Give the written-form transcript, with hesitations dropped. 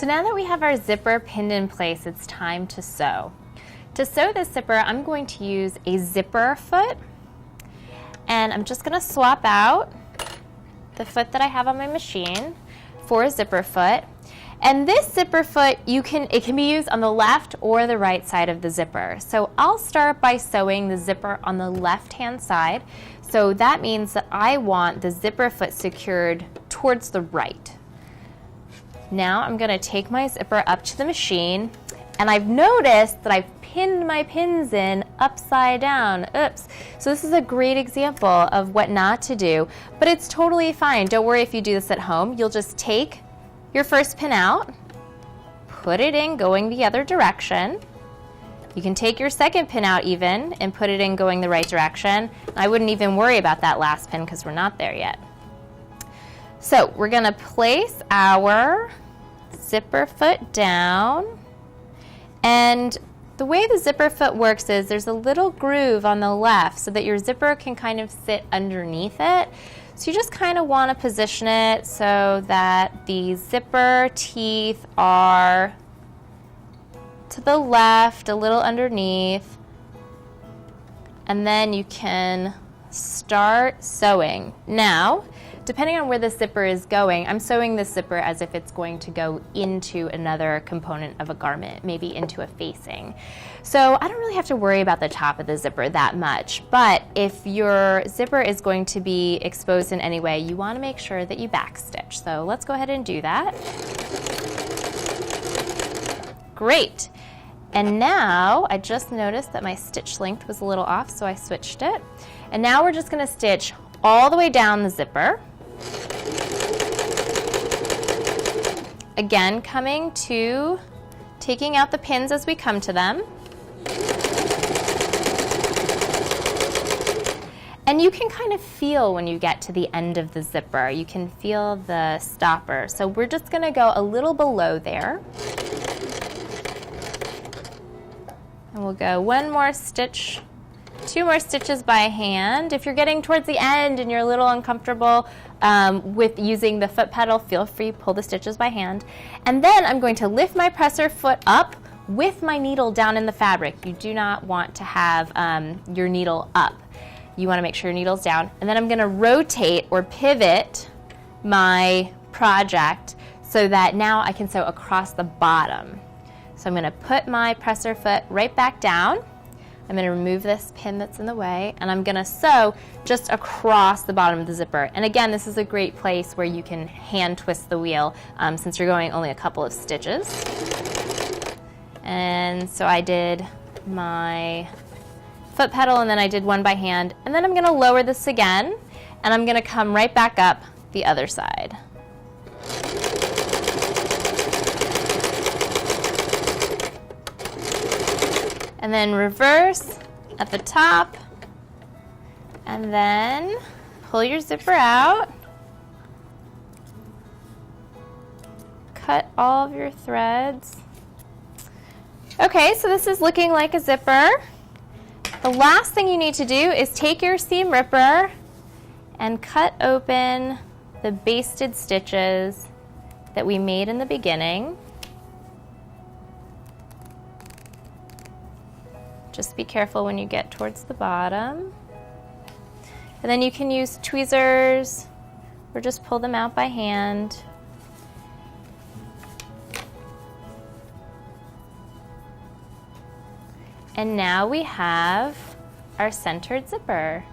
So now that we have our zipper pinned in place, it's time to sew. To sew this zipper, I'm going to use a zipper foot, and I'm just going to swap out the foot that I have on my machine for a zipper foot. And this zipper foot, it can be used on the left or the right side of the zipper. So I'll start by sewing the zipper on the left-hand side. So that means that I want the zipper foot secured towards the right. Now I'm going to take my zipper up to the machine, and I've noticed that I've pinned my pins in upside down. Oops. So this is a great example of what not to do, but it's totally fine. Don't worry if you do this at home. You'll just take your first pin out, put it in going the other direction. You can take your second pin out even and put it in going the right direction. I wouldn't even worry about that last pin because we're not there yet. So we're going to place our zipper foot down, and the way the zipper foot works is there's a little groove on the left so that your zipper can kind of sit underneath it. So you just kind of want to position it so that the zipper teeth are to the left, a little underneath, and then you can start sewing. Now, depending on where the zipper is going, I'm sewing this zipper as if it's going to go into another component of a garment, maybe into a facing. So I don't really have to worry about the top of the zipper that much, but if your zipper is going to be exposed in any way, you want to make sure that you backstitch. So let's go ahead and do that. Great. And now I just noticed that my stitch length was a little off, so I switched it. And now we're just going to stitch all the way down the zipper. Again, taking out the pins as we come to them. And you can kind of feel when you get to the end of the zipper. You can feel the stopper. So we're just going to go a little below there. And we'll go one more stitch, two more stitches by hand. If you're getting towards the end and you're a little uncomfortable with using the foot pedal, feel free to pull the stitches by hand. And then I'm going to lift my presser foot up with my needle down in the fabric. You do not want to have your needle up. You want to make sure your needle's down. And then I'm going to rotate or pivot my project so that now I can sew across the bottom. So I'm going to put my presser foot right back down. I'm going to remove this pin that's in the way, and I'm going to sew just across the bottom of the zipper. And again, this is a great place where you can hand twist the wheel since you're going only a couple of stitches. And so I did my foot pedal, and then I did one by hand. And then I'm going to lower this again, and I'm going to come right back up the other side. And then reverse at the top, and then pull your zipper out, cut all of your threads. Okay, so this is looking like a zipper. The last thing you need to do is take your seam ripper and cut open the basted stitches that we made in the beginning. Just be careful when you get towards the bottom. And then you can use tweezers or just pull them out by hand. And now we have our centered zipper.